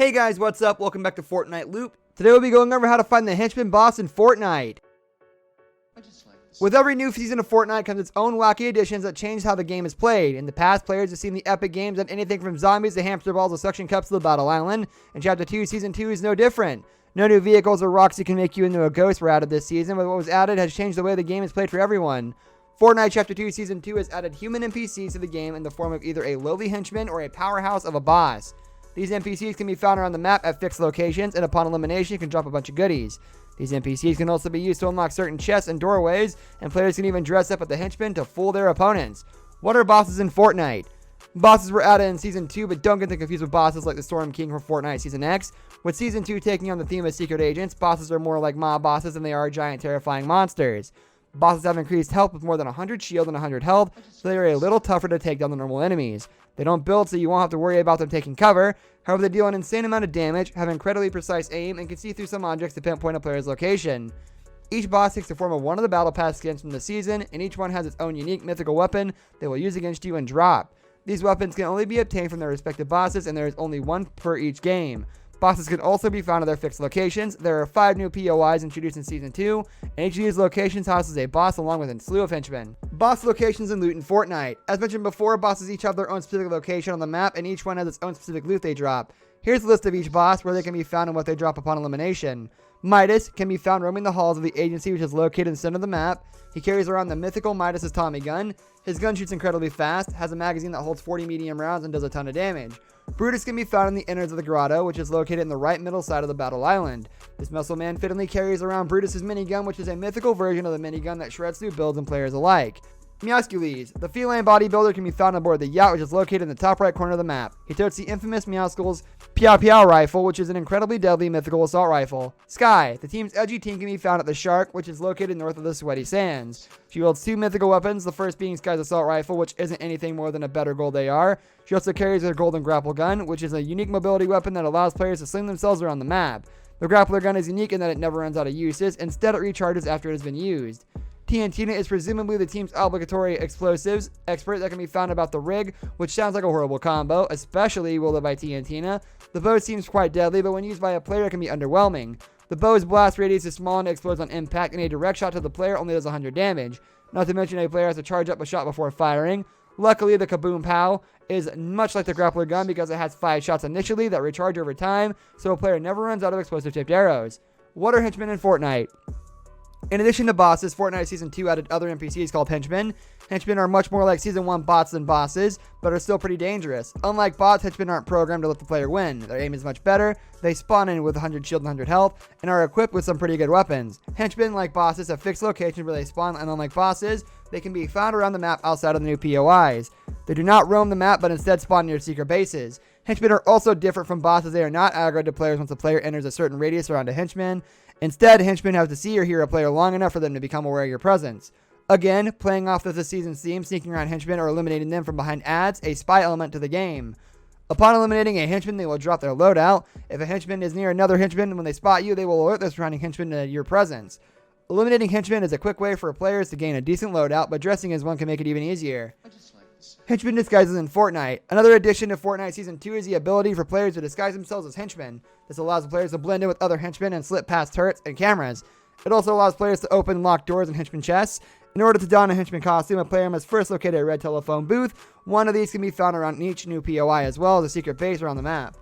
Hey guys, what's up? Welcome back to Fortnite Loop. Today we'll be going over how to find the Henchman boss in Fortnite. With every new season of Fortnite comes its own wacky additions that change how the game is played. In the past, players have seen the epic games on anything from zombies to hamster balls to suction cups to the Battle Island, and Chapter 2 Season 2 is no different. No new vehicles or rocks that can make you into a ghost were added this season, but what was added has changed the way the game is played for everyone. Fortnite Chapter 2 Season 2 has added human NPCs to the game in the form of either a lowly henchman or a powerhouse of a boss. These NPCs can be found around the map at fixed locations, and upon elimination can drop a bunch of goodies. These NPCs can also be used to unlock certain chests and doorways, and players can even dress up as the henchmen to fool their opponents. What are bosses in Fortnite? Bosses were added in Season 2, but don't get them confused with bosses like the Storm King from Fortnite Season X. With Season 2 taking on the theme of secret agents, bosses are more like mob bosses than they are giant terrifying monsters. Bosses have increased health with more than 100 shield and 100 health, so they are a little tougher to take down than normal enemies. They don't build, so you won't have to worry about them taking cover. However, they deal an insane amount of damage, have incredibly precise aim, and can see through some objects to pinpoint a player's location. Each boss takes the form of one of the Battle Pass skins from the season, and each one has its own unique mythical weapon they will use against you and drop. These weapons can only be obtained from their respective bosses, and there is only one per each game. Bosses can also be found at their fixed locations. There are 5 new POIs introduced in Season 2, and each of these locations houses a boss along with a slew of henchmen. Boss locations and loot in Fortnite. As mentioned before, bosses each have their own specific location on the map, and each one has its own specific loot they drop. Here's a list of each boss, where they can be found and what they drop upon elimination. Midas can be found roaming the halls of the agency, which is located in the center of the map. He carries around the mythical Midas's Tommy gun. His gun shoots incredibly fast, has a magazine that holds 40 medium rounds, and does a ton of damage. Brutus can be found in the innards of the grotto, which is located in the right middle side of the Battle Island. This muscle man fittingly carries around Brutus's minigun, which is a mythical version of the minigun that shreds through builds and players alike. Meowscules, the feline bodybuilder, can be found aboard the yacht, which is located in the top right corner of the map. He totes the infamous Meowscules Piao Piao rifle, which is an incredibly deadly mythical assault rifle. Sky, the team's edgy team, can be found at the Shark, which is located north of the Sweaty Sands. She wields 2 mythical weapons, the first being Sky's assault rifle, which isn't anything more than a better gold AR. She also carries her golden grapple gun, which is a unique mobility weapon that allows players to sling themselves around the map. The grappler gun is unique in that it never runs out of uses, instead it recharges after it has been used. TNT is presumably the team's obligatory explosives expert that can be found about the rig, which sounds like a horrible combo, especially wielded by TNT. The bow seems quite deadly, but when used by a player it can be underwhelming. The bow's blast radius is small and explodes on impact, and a direct shot to the player only does 100 damage. Not to mention a player has to charge up a shot before firing. Luckily, the Kaboom Pow is much like the grappler gun because it has 5 shots initially that recharge over time, so a player never runs out of explosive tipped arrows. What are henchmen in Fortnite? In addition to bosses, Fortnite Season 2 added other NPCs called henchmen. Henchmen are much more like Season 1 bots than bosses, but are still pretty dangerous. Unlike bots, henchmen aren't programmed to let the player win. Their aim is much better, they spawn in with 100 shield and 100 health, and are equipped with some pretty good weapons. Henchmen, like bosses, have fixed locations where they spawn, and unlike bosses, they can be found around the map outside of the new POIs. They do not roam the map, but instead spawn near secret bases. Henchmen are also different from bosses. They are not aggroed to players once a player enters a certain radius around a henchman. Instead, henchmen have to see or hear a player long enough for them to become aware of your presence. Again, playing off of the season's theme, sneaking around henchmen or eliminating them from behind adds a spy element to the game. Upon eliminating a henchman, they will drop their loadout. If a henchman is near another henchman, when they spot you, they will alert the surrounding henchmen to your presence. Eliminating henchmen is a quick way for players to gain a decent loadout, but dressing as one can make it even easier. Henchman disguises in Fortnite. Another addition to Fortnite Season 2 is the ability for players to disguise themselves as henchmen. This allows the players to blend in with other henchmen and slip past turrets and cameras. It also allows players to open and lock doors in henchman chests. In order to don a henchman costume, a player must first locate a red telephone booth. One of these can be found around each new POI as well as a secret base around the map.